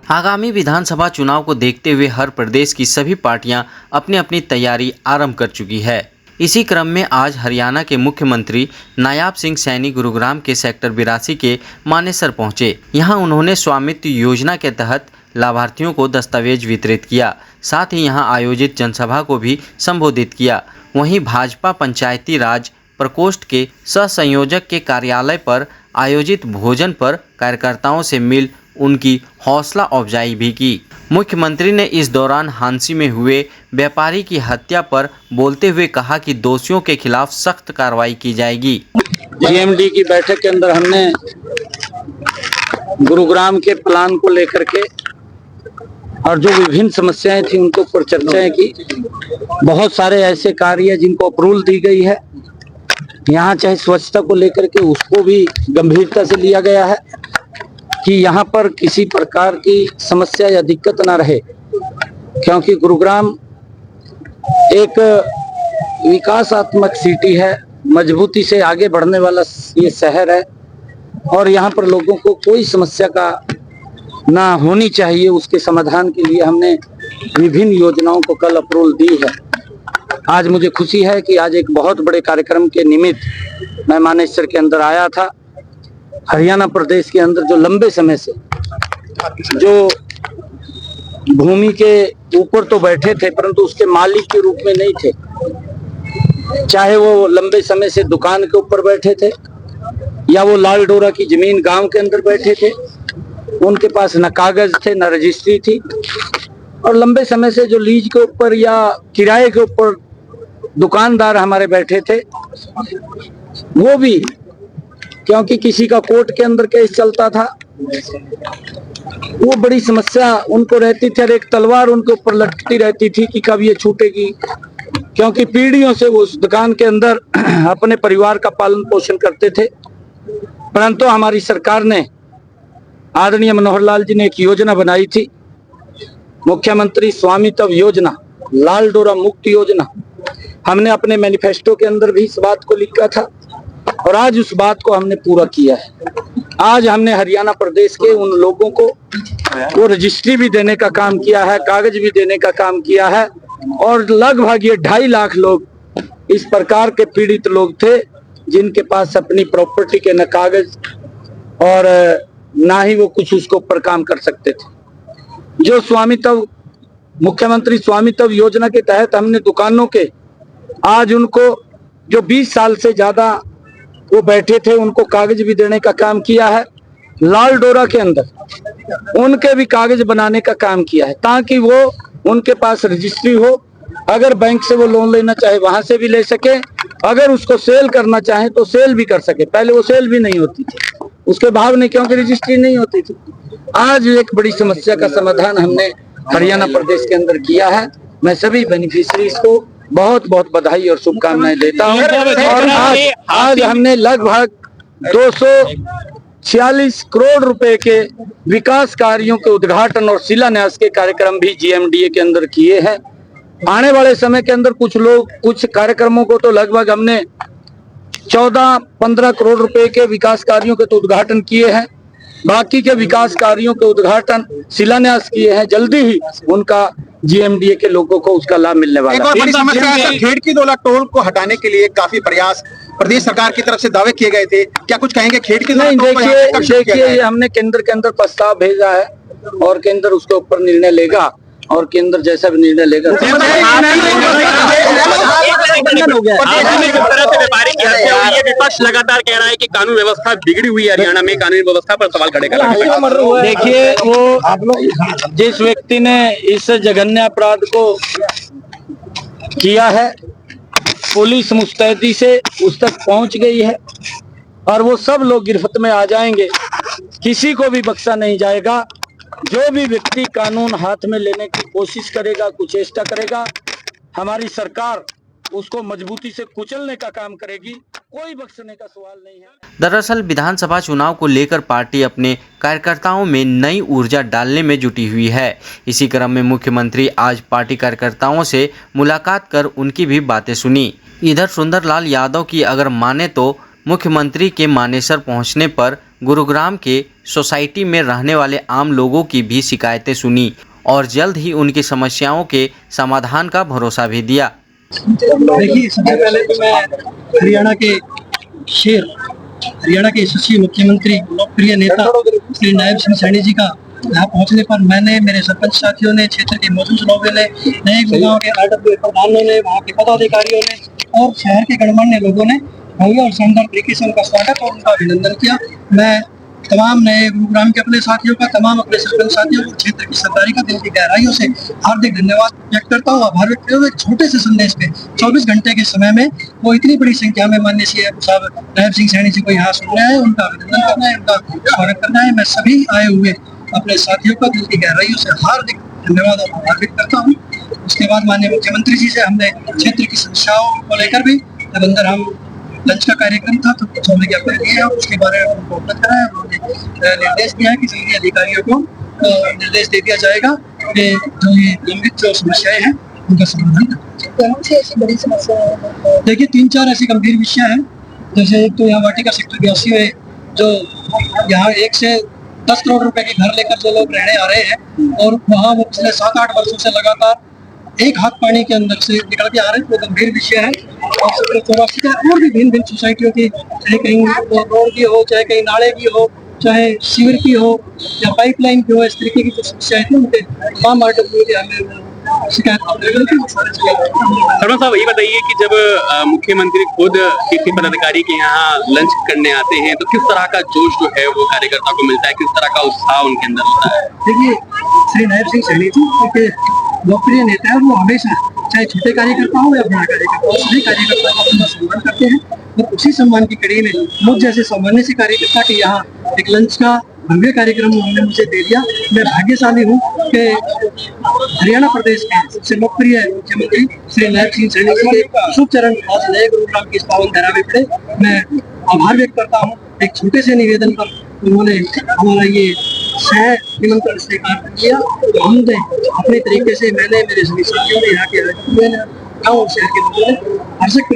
आगामी विधानसभा चुनाव को देखते हुए हर प्रदेश की सभी पार्टियां अपनी अपनी तैयारी आरंभ कर चुकी है। इसी क्रम में आज हरियाणा के मुख्यमंत्री नायाब सिंह सैनी गुरुग्राम के सेक्टर 82 के मानेसर पहुंचे। यहां उन्होंने स्वामित्व योजना के तहत लाभार्थियों को दस्तावेज वितरित किया। साथ ही यहां आयोजित जनसभा को भी संबोधित किया। वहीं भाजपा पंचायती राज प्रकोष्ठ के सह संयोजक के कार्यालय पर आयोजित भोजन पर कार्यकर्ताओं से मिल उनकी हौसला अफजाई भी की। मुख्यमंत्री ने इस दौरान हांसी में हुए व्यापारी की हत्या पर बोलते हुए कहा कि दोषियों के खिलाफ सख्त कार्रवाई की जाएगी। जीएमडी की बैठक के अंदर हमने गुरुग्राम के प्लान को लेकर के और जो विभिन्न समस्याएं थी उनको पर चर्चाएं की। बहुत सारे ऐसे कार्य जिनको अप्रूवल दी गई है, यहाँ चाहे स्वच्छता को लेकर के उसको भी गंभीरता से लिया गया है कि यहाँ पर किसी प्रकार की समस्या या दिक्कत ना रहे, क्योंकि गुरुग्राम एक विकासात्मक सिटी है, मजबूती से आगे बढ़ने वाला ये शहर है और यहाँ पर लोगों को कोई समस्या का ना होनी चाहिए। उसके समाधान के लिए हमने विभिन्न योजनाओं को कल अप्रूवल दी है। आज मुझे खुशी है कि आज एक बहुत बड़े कार्यक्रम के निमित्त मैं मानेसर के अंदर आया था। हरियाणा प्रदेश के अंदर जो लंबे समय से जो भूमि के ऊपर तो बैठे थे परंतु उसके मालिक के रूप में नहीं थे, चाहे वो लंबे समय से दुकान के ऊपर बैठे थे या वो लाल डोरा की जमीन गांव के अंदर बैठे थे, उनके पास न कागज थे न रजिस्ट्री थी और लंबे समय से जो लीज के ऊपर या किराए के ऊपर दुकानदार हमारे बैठे थे, वो भी क्योंकि किसी का कोर्ट के अंदर केस चलता था, वो बड़ी समस्या उनको रहती थी और एक तलवार उनके ऊपर लटकती रहती थी कि कब ये छूटेगी, क्योंकि पीढ़ियों से वो उस दुकान के अंदर अपने परिवार का पालन पोषण करते थे। परंतु हमारी सरकार ने, आदरणीय मनोहर लाल जी ने एक योजना बनाई थी, मुख्यमंत्री स्वामित्व योजना, लाल डोरा मुक्त योजना। हमने अपने मैनिफेस्टो के अंदर भी इस बात को लिखा था और आज उस बात को हमने पूरा किया है। आज हमने हरियाणा प्रदेश के उन लोगों को वो रजिस्ट्री भी देने का काम किया है, कागज भी देने का काम किया है और लगभग ये 2.5 लाख लोग इस प्रकार के पीड़ित लोग थे जिनके पास अपनी प्रॉपर्टी के न कागज और ना ही वो कुछ उसके ऊपर काम कर सकते थे। जो स्वामित्व, मुख्यमंत्री स्वामित्व योजना के तहत हमने दुकानों के आज उनको जो 20 साल से ज्यादा वो बैठे थे उनको कागज भी देने का काम किया है। लाल डोरा के अंदर उनके भी कागज बनाने का काम किया है ताकि वो उनके पास रजिस्ट्री हो, अगर बैंक से वो लोन लेना चाहे वहां से भी ले सके, अगर उसको सेल करना चाहे तो सेल भी कर सके। पहले वो सेल भी नहीं होती थी, उसके भाव नहीं, क्योंकि रजिस्ट्री नहीं होती थी। आज एक बड़ी समस्या का समाधान हमने हरियाणा प्रदेश के अंदर किया है। मैं सभी बेनिफिशियरीज को बहुत बहुत बधाई और शुभकामनाएं देता हूं और आज हमने लगभग 246 करोड़ रुपए के विकास कार्यों के उद्घाटन और शिलान्यास के कार्यक्रम भी जीएमडीए के अंदर किए हैं। आने वाले समय के अंदर कुछ कार्यक्रमों को तो लगभग हमने 14-15 करोड़ रुपए के विकास कार्यों के तो उद्घाटन किए हैं, बाकी के विकास कार्यों के उद्घाटन शिलान्यास किए हैं। जल्दी ही उनका जीएमडीए के लोगों को उसका लाभ मिलने वाला है। एक और बड़ी समस्या है, खेड़की दोला टोल को हटाने के लिए काफी प्रयास प्रदेश सरकार की तरफ से दावे किए गए थे, क्या कुछ कहेंगे? खेड़की दोला टोल को देखिए ये हमने केंद्र के अंदर प्रस्ताव भेजा है और केंद्र उसके ऊपर निर्णय लेगा और केंद्र जैसा भी निर्णय लेगा। विपक्ष लगातार कह रहा है कि कानून व्यवस्था बिगड़ी हुई है, हरियाणा में कानून व्यवस्था पर सवाल खड़े कर रहा है। देखिए वो जिस व्यक्ति ने इस जघन्य अपराध को किया है, पुलिस मुस्तैदी से उस तक पहुंच गई है और वो सब लोग गिरफ्त में आ जाएंगे, किसी को भी बख्शा नहीं जाएगा। जो भी व्यक्ति कानून हाथ में लेने की कोशिश करेगा, कुचेष्टा करेगा, हमारी सरकार उसको मजबूती से कुचलने का काम करेगी, कोई बख्शने का सवाल नहीं है। दरअसल विधानसभा चुनाव को लेकर पार्टी अपने कार्यकर्ताओं में नई ऊर्जा डालने में जुटी हुई है। इसी क्रम में मुख्यमंत्री आज पार्टी कार्यकर्ताओं से मुलाकात कर उनकी भी बातें सुनी। इधर सुंदरलाल यादव की अगर माने तो मुख्यमंत्री के मानेसर पहुंचने पर गुरुग्राम के सोसाइटी में रहने वाले आम लोगों की भी शिकायतें सुनी और जल्द ही उनकी समस्याओं के समाधान का भरोसा भी दिया। देखिए, सबसे पहले तो मैं हरियाणा के शेर, हरियाणा के यशस्वी मुख्यमंत्री, लोकप्रिय नेता श्री नायब सिंह सैनी जी का यहाँ पहुँचने पर मैंने, मेरे सरपंच साथियों ने, क्षेत्र के मौजूद लोगों ने, नए गुरुगांव के RW प्रधानों ने, वहाँ के पदाधिकारियों ने और शहर के गणमान्य लोगों ने भव्य और शानदार तरीके से उनका स्वागत और उनका अभिनंदन किया। मैं तमाम नए गुरुग्राम के अपने साथियों का, तमाम अपने सरपंच साथियों को, क्षेत्र की सरदारी का दिल की गहराइयों से हार्दिक धन्यवाद व्यक्त करता हूँ, आभार व्यक्त करता हूँ। एक छोटे से संदेश पे 24 घंटे के समय में वो इतनी बड़ी संख्या में माननीय CM साहब नायब सिंह सैनी जी को यहाँ सुनना है, उनका अभिनंदन करना है, उनका स्वागत करना है। मैं सभी आए हुए अपने साथियों का दिल की गहराइयों से हार्दिक धन्यवाद और आभार व्यक्त करता हूँ। उसके बाद माननीय मुख्यमंत्री जी से हमने क्षेत्र की समस्याओं को लेकर भी, जब अंदर हम लंच का कार्यक्रम था तो कुछ हमने ज्ञापन दिए हैं, उसके बारे में उनको अवगत कराया। उन्होंने निर्देश दिया है कि सभी अधिकारियों को निर्देश दे दिया जाएगा कि जो ये लंबित जो समस्याएं हैं उनका समाधान कौन सी ऐसी बड़ी समस्या है। देखिए, 3-4 ऐसी गंभीर विषय हैं। जैसे एक तो यहाँ वाटिका सेक्टर 82 में जो यहाँ 1 से 10 करोड़ रुपए के घर लेकर जो लोग रहने आ रहे हैं और वहाँ वो पिछले 7-8 वर्षों से लगातार एक हाथ पानी के अंदर से निकल के आ रहे हैं, वो गंभीर विषय है। और सेक्टर 84 का और भी भिन्न भिन्न सोसाइटियों की, चाहे कहीं रोड की हो, चाहे कहीं नाले की हो, चाहे सीवर की हो या पाइपलाइन की हो, इस तरीके की जो समस्याएं थी उनके तमाम RW के हमें शिकायत सरपंच साहब, ये बताइए कि जब मुख्यमंत्री खुद किसी पदाधिकारी के यहाँ लंच करने आते हैं तो किस तरह का जोश जो है वो कार्यकर्ता को मिलता है, किस तरह का उत्साह उनके अंदर होता है? देखिए, श्री नायब सिंह सैनी जी एक लोकप्रिय नेता है, वो हमेशा चाहे छोटे कार्यकर्ता हो या बड़ा कार्यकर्ता हो, सभी कार्यकर्ता का अपना सम्मान करते हैं। और उसी सम्मान की कड़ी में मुझ जैसे सामान्य से कार्यकर्ता के यहाँ एक लंच का भव्य कार्यक्रम उन्होंने मुझे दे दिया। मैं भाग्यशाली हूँ कि हरियाणा प्रदेश के सबसे लोकप्रिय मुख्यमंत्री श्री नायब सिंह सैनी जी के शुभ चरण आज नए गुरुग्राम की इस पावन धरा में पड़े। मैं आभार व्यक्त करता हूँ। एक छोटे से निवेदन पर उन्होंने हमारा ये सह निमंत्रण स्वीकार किया, तो हमने अपने तरीके से, मैंने, मेरे सभी साथियों ने, यहाँ के गाँव और शहर के लोगों ने हर्षक